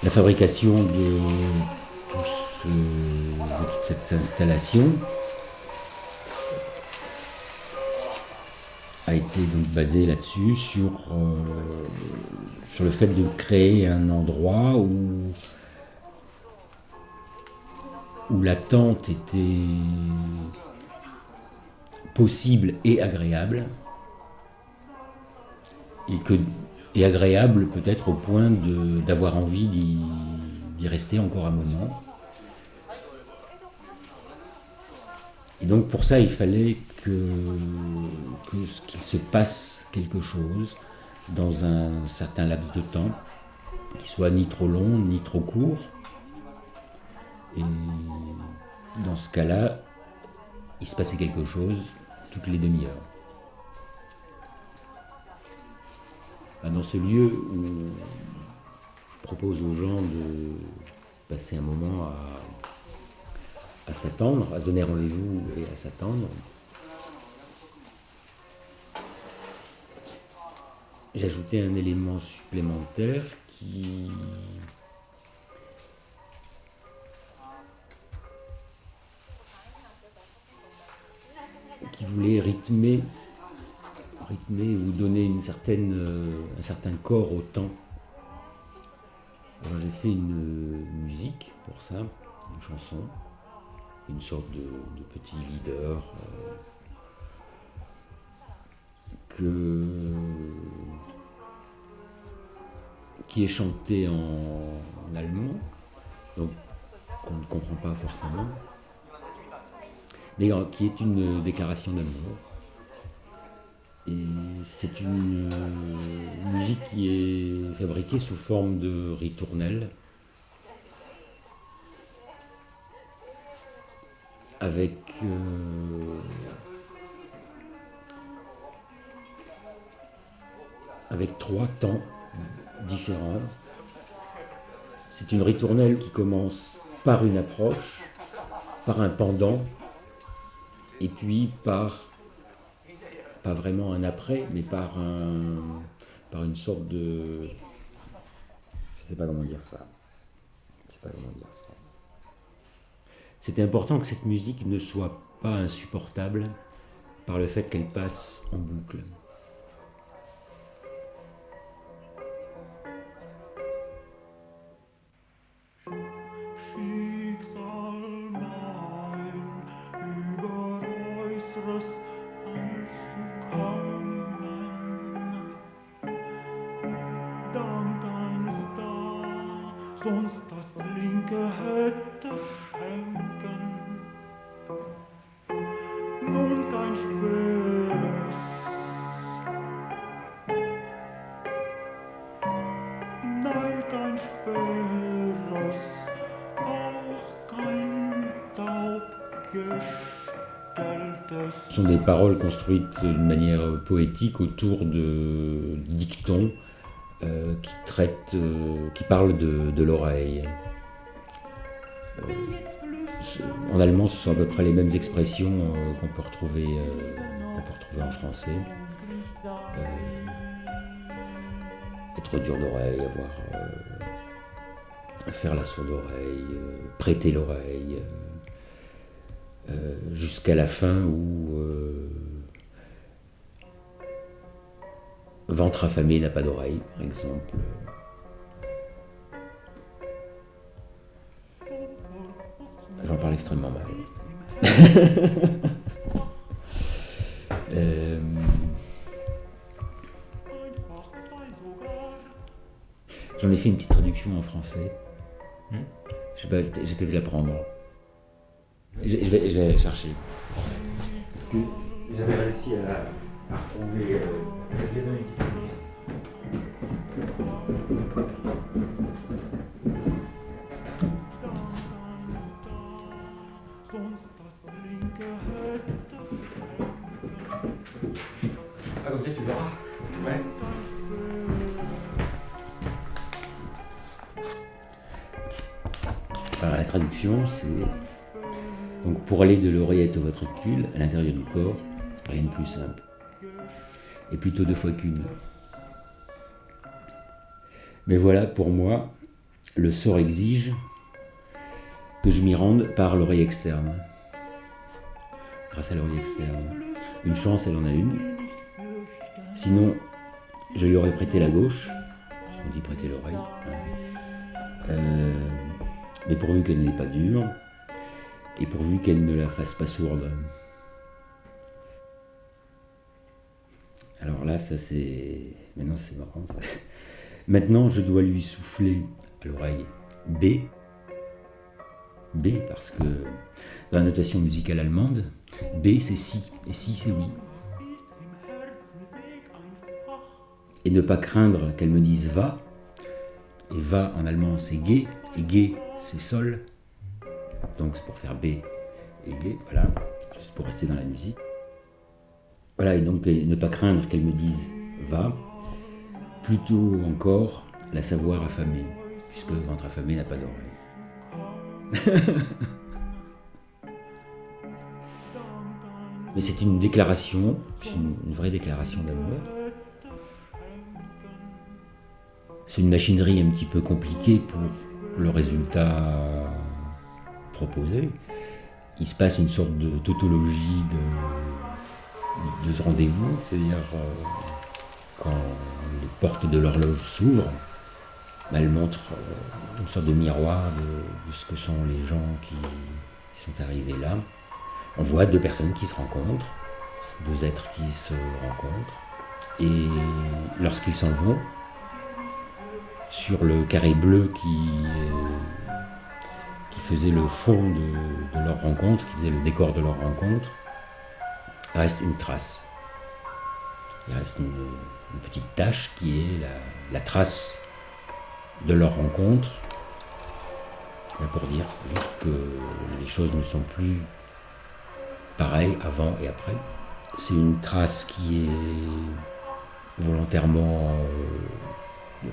La fabrication de toute cette installation a été donc basée là-dessus, sur le fait de créer un endroit où l'attente était possible et agréable, et agréable peut-être au point d'avoir envie d'y rester encore un moment. Et donc pour ça, il fallait qu'il se passe quelque chose dans un certain laps de temps, qui soit ni trop long ni trop court. Et dans ce cas-là, il se passait quelque chose toutes les demi-heures. Dans ce lieu où je propose aux gens de passer un moment à s'attendre, à se donner rendez-vous et à s'attendre, j'ai ajouté un élément supplémentaire qui voulait rythmer ou donner un certain corps au temps. Alors j'ai fait une musique pour ça, une chanson, une sorte de petit leader qui est chanté en allemand, donc qu'on ne comprend pas forcément, mais qui est une déclaration d'amour. Et c'est une musique qui est fabriquée sous forme de ritournelle, avec trois temps différents. C'est une ritournelle qui commence par une approche, par un pendant, et puis par, pas vraiment un après, mais par une sorte de... Je sais pas comment dire ça. C'était important que cette musique ne soit pas insupportable par le fait qu'elle passe en boucle. Ce sont des paroles construites d'une manière poétique autour de dictons qui parlent de l'oreille. En allemand, ce sont à peu près les mêmes expressions qu'on peut retrouver en français. Être dur d'oreille, faire la sourde oreille, prêter l'oreille, jusqu'à la fin où ventre affamé n'a pas d'oreille, par exemple. J'en parle extrêmement mal. J'en ai fait une petite traduction en français. Je vais peut-être la prendre. Je vais chercher. Parce que j'avais réussi à retrouver... Ah, comme ça tu verras. Ouais. Alors, la traduction, c'est... Donc, pour aller de l'oreillette au ventricule, à l'intérieur du corps, rien de plus simple. Et plutôt 2 fois qu'une. Mais voilà, pour moi, le sort exige que je m'y rende par l'oreille externe. Grâce à l'oreille externe. Une chance, elle en a une. Sinon, je lui aurais prêté la gauche. On dit prêter l'oreille. Mais pourvu qu'elle n'est pas dure, et pourvu qu'elle ne la fasse pas sourde. Alors là, ça c'est... Maintenant c'est marrant ça. Maintenant, je dois lui souffler à l'oreille B. B, parce que dans la notation musicale allemande, B c'est si, et si c'est oui. Et ne pas craindre qu'elle me dise va, et va en allemand c'est G, et G c'est sol. Donc c'est pour faire B et G, voilà, juste pour rester dans la musique. Voilà, et donc ne pas craindre qu'elle me dise va, plutôt encore la savoir affamée, puisque ventre affamé n'a pas d'oreille. Mais c'est une déclaration, c'est une vraie déclaration d'amour. C'est une machinerie un petit peu compliquée pour le résultat proposé. Il se passe une sorte de tautologie de ce rendez-vous, c'est-à-dire quand les portes de l'horloge s'ouvrent, elle montre une sorte de miroir de ce que sont les gens qui sont arrivés là. On voit deux personnes qui se rencontrent, deux êtres qui se rencontrent, et lorsqu'ils s'en vont, sur le carré bleu qui faisait le fond de leur rencontre, qui faisait le décor de leur rencontre, reste une trace. Il reste une petite tache qui est la trace de leur rencontre, pour dire juste que les choses ne sont plus pareilles avant et après. C'est une trace qui est volontairement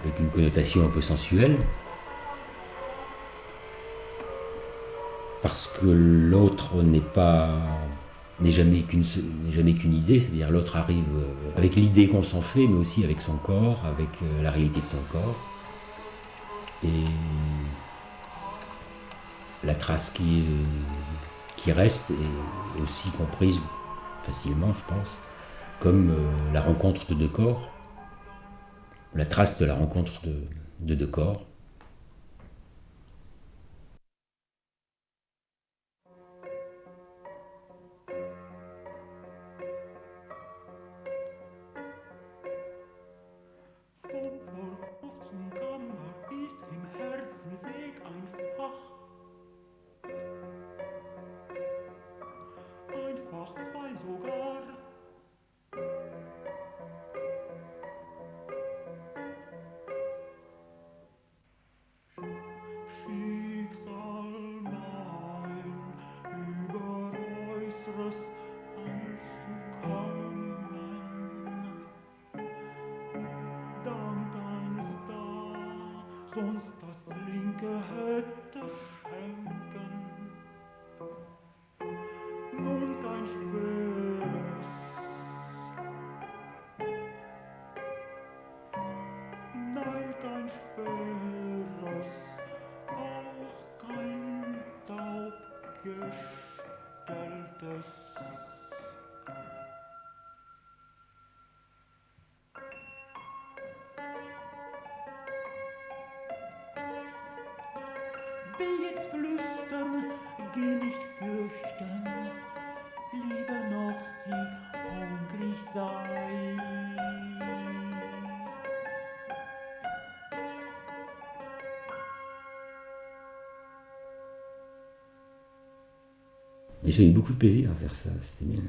avec une connotation un peu sensuelle, parce que l'autre n'est jamais qu'une idée, c'est-à-dire l'autre arrive avec l'idée qu'on s'en fait, mais aussi avec son corps, avec la réalité de son corps. Et la trace qui reste est aussi comprise facilement, je pense, comme la rencontre de deux corps, la trace de la rencontre de deux corps. Sonst das linke hätte schenken. Nun kein schweres, nein kein schweres, auch kein taubgestelltes. Will jetzt flüstern, geh nicht fürchten, lieber noch sie hungrig sei. Et j'ai eu beaucoup de plaisir à faire ça, c'était bien.